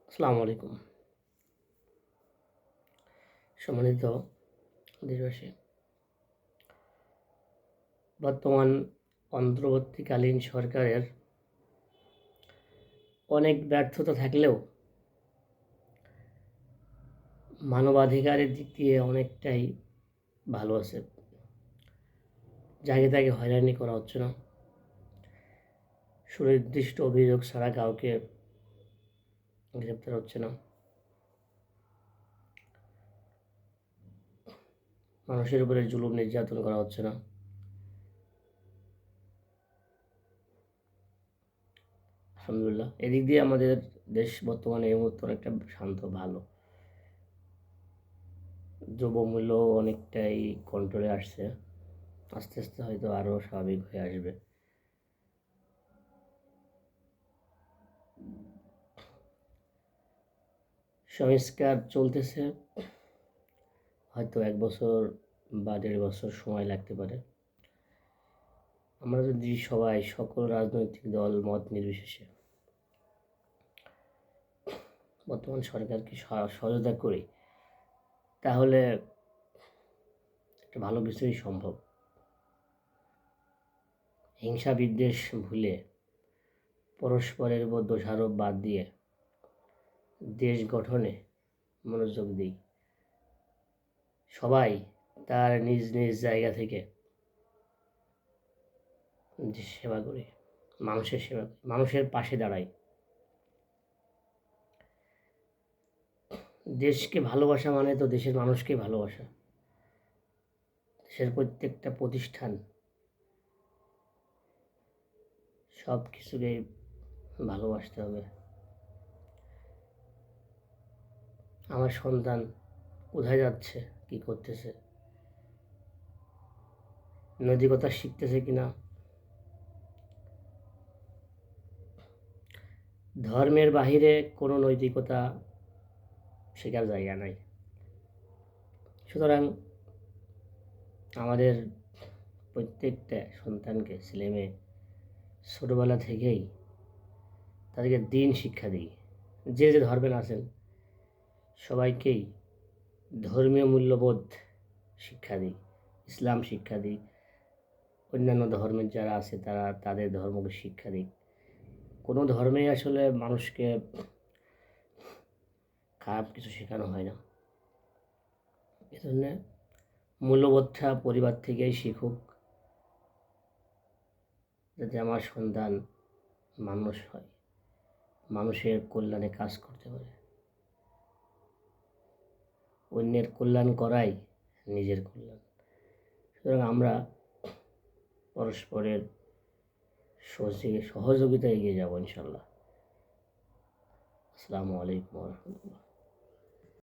আসসালামু আলাইকুম। সম্মানিত দেশবাসী, বর্তমান অন্তর্বর্তীকালীন সরকারের অনেক ব্যর্থতা থাকলেও মানবাধিকারের দিক দিয়ে অনেকটাই ভালো আছে। জায়গায় তাকে হয়রানি করা হচ্ছে না, সুনির্দিষ্ট অভিযোগ ছাড়া কাউকে গ্রেপ্তার হচ্ছে না, মানুষের উপরে জুলুম নির্যাতন করা হচ্ছে না। আলহামদুলিল্লাহ, এদিক দিয়ে আমাদের দেশ বর্তমানে এই মুহূর্তে অনেকটা শান্ত, ভালো। দ্রব্যমূল্য অনেকটাই কন্ট্রোলে আসছে, আস্তে আস্তে হয়তো আরও স্বাভাবিক হয়ে আসবে। সংস্কার চলতেছে, হয়তো 1 বছর বা 1.5 বছর সময় লাগতে পারে। আমরা যদি সবাই, সকল রাজনৈতিক দল মত নির্বিশেষে বর্তমান সরকারকে সহযোগিতা করি, তাহলে একটা ভালো কিছুই সম্ভব। হিংসা বিদ্বেষ ভুলে পরস্পরের উপর দোষারোপ বাদ দিয়ে দেশ গঠনে মনোযোগ দিই। সবাই তার নিজ নিজ জায়গা থেকে দেশ সেবা করি, মানুষের সেবা করি, মানুষের পাশে দাঁড়াই। দেশকে ভালোবাসা মানে তো দেশের মানুষকে ভালোবাসা। দেশের প্রত্যেকটা প্রতিষ্ঠান, সব কিছুকে ভালোবাসতে হবে। আমার সন্তান কোথায় যাচ্ছে, কি করতেছে, নৈতিকতা শিখতেছে কিনা, ধর্মের বাহিরে কোনো নৈতিকতা শেখার জায়গা নাই। সুতরাং আমাদের প্রত্যেকটা সন্তানকে, ছেলেমেয়ে ছোটোবেলা থেকেই তাদেরকে দিন শিক্ষা দিই। যে যে ধর্মের আছেন সবাইকেই ধর্মীয় মূল্যবোধ শিক্ষা দিই, ইসলাম শিক্ষা দিই। অন্যান্য ধর্মের যারা আছে তারা তাদের ধর্মকে শিক্ষা দিই। কোনো ধর্মেই আসলে মানুষকে খারাপ কিছু শেখানো হয় না। এজন্য মূল্যবোধটা পরিবার থেকেই শিখুক, যাতে আমার সন্তান মানুষ হয়, মানুষের কল্যাণে কাজ করতে পারে। অন্যের কল্যাণ করাই নিজের কল্যাণ। সুতরাং আমরা পরস্পরের সহযোগিতায় এগিয়ে যাব ইনশাল্লাহ। আসসালামু আলাইকুম ওয়া রাহমাতুল্লাহ।